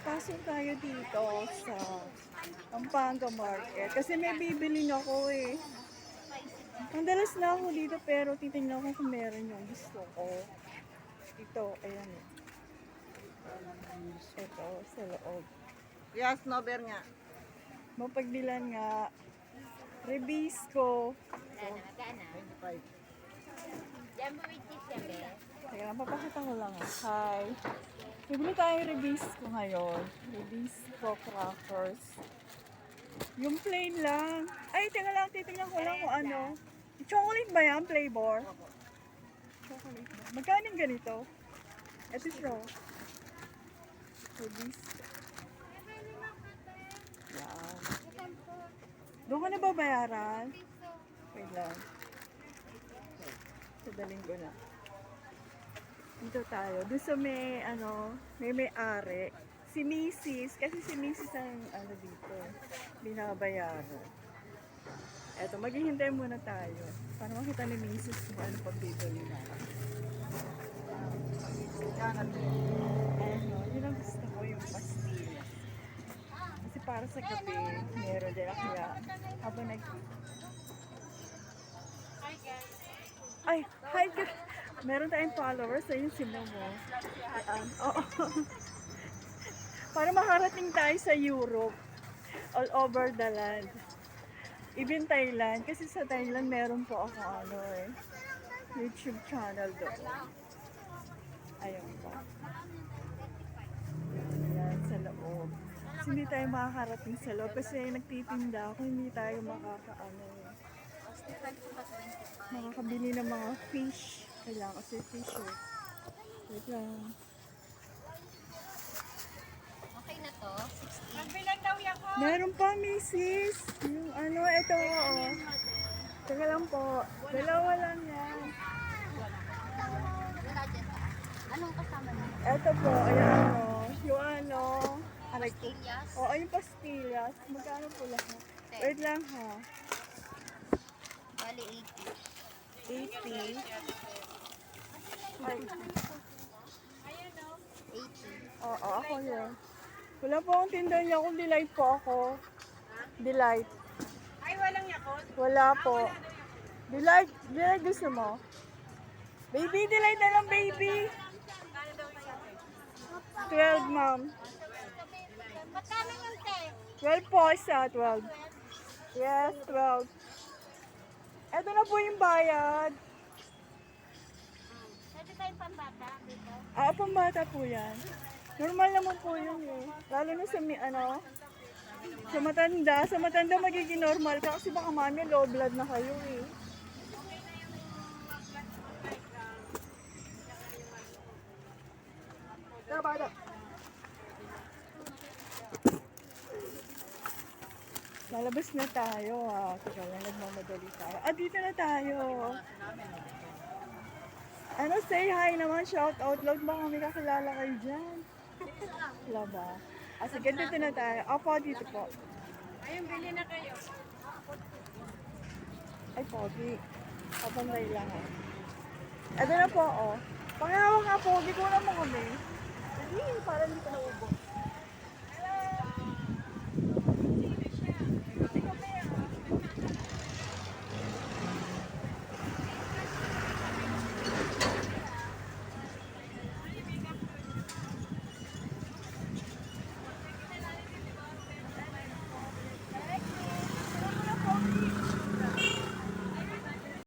Pasok tayo dito sa Pampanga Market. Kasi may bibilin ako eh. Madalas na ako dito pero titingnan ko kung meron yung gusto ko. Ito, ayan. Ito, sa loob. Yes, Nober nga. Mapagbilan nga. Rebisco. Gana. 25. Jumbo with cheese yan, be. Teka, papakita ko lang. Hi. Bibili tayong Rebisco ngayon. Rebisco crackers. Yung plain lang. Ay, teka lang. Titingnan ko lang kung ano. Chocolate ba yan? Flavor? Chocolate ba? Magkano yung ganito? Ito siya. Rebisco. Yan. Doon ka na ba bayaran? Wait lang. Sadaling ko na. Dito tayo. Doon sa may-ari. Si Mrs. Kasi si Mrs. ang dito. Binabayaran. Eto, maghihintay muna tayo. Para makita ni Mrs. kung ano pag dito nila. Yun ang gusto ko, yung pastillas. Kasi para sa kape, meron din. Kaya, habang Ay, hi guys! Meron tayong followers. Ayun sila mo. Ayan. Oo. Para makarating tayo sa Europe. All over the land. Even Thailand. Kasi sa Thailand meron po ako YouTube channel doon. Ayun po. Ayan, sa loob. Kasi hindi tayo makakarating sa loob. Kasi nagtitinda ako. Hindi tayo makakabili ng mga fish. Kailangan kasi fish eh. Wait lang. Okay na to, 60. Magbilan daw ako. Meron pa, Mrs. Yung ito oo. Teka lang po. Dalawa lang yan. Wala dyan ta. Anong kasama niyo? Ito po, ayan yung Pastillas? Oo, yung pastillas. Magkano po lahat? Wait lang ha. Bali 80. 80. Ay, 80. oo, ako yun. Wala po akong tindahan niya kung delight po ako. Delight. Ay, walang yakot. Wala po. Delight gusto mo? Baby, delight na lang, baby. 12, ma'am. Magkano yung te? 12 po isa, 12. Yes, 12. Ito na po yung bayad. Pwede tayong pambata dito? Pambata po yan. Normal naman po yun eh. Lalo na sa sa matanda. Sa matanda magiging normal ka kasi baka mami low blood na kayo eh. Bata. Lalabas na tayo Teka lang, nagmamadali tayo. Dito na tayo. Say hi naman, shout out. Load baka may kakilala kayo dyan. Wala ba? Sige, dito na tayo. Opo, dito po. Ayun, bili na kayo. Ay, pogi. Papanday lang Ito na po, Pangyawa nga, pogi. Kulang mo kami. Hindi, para hindi ka naubos.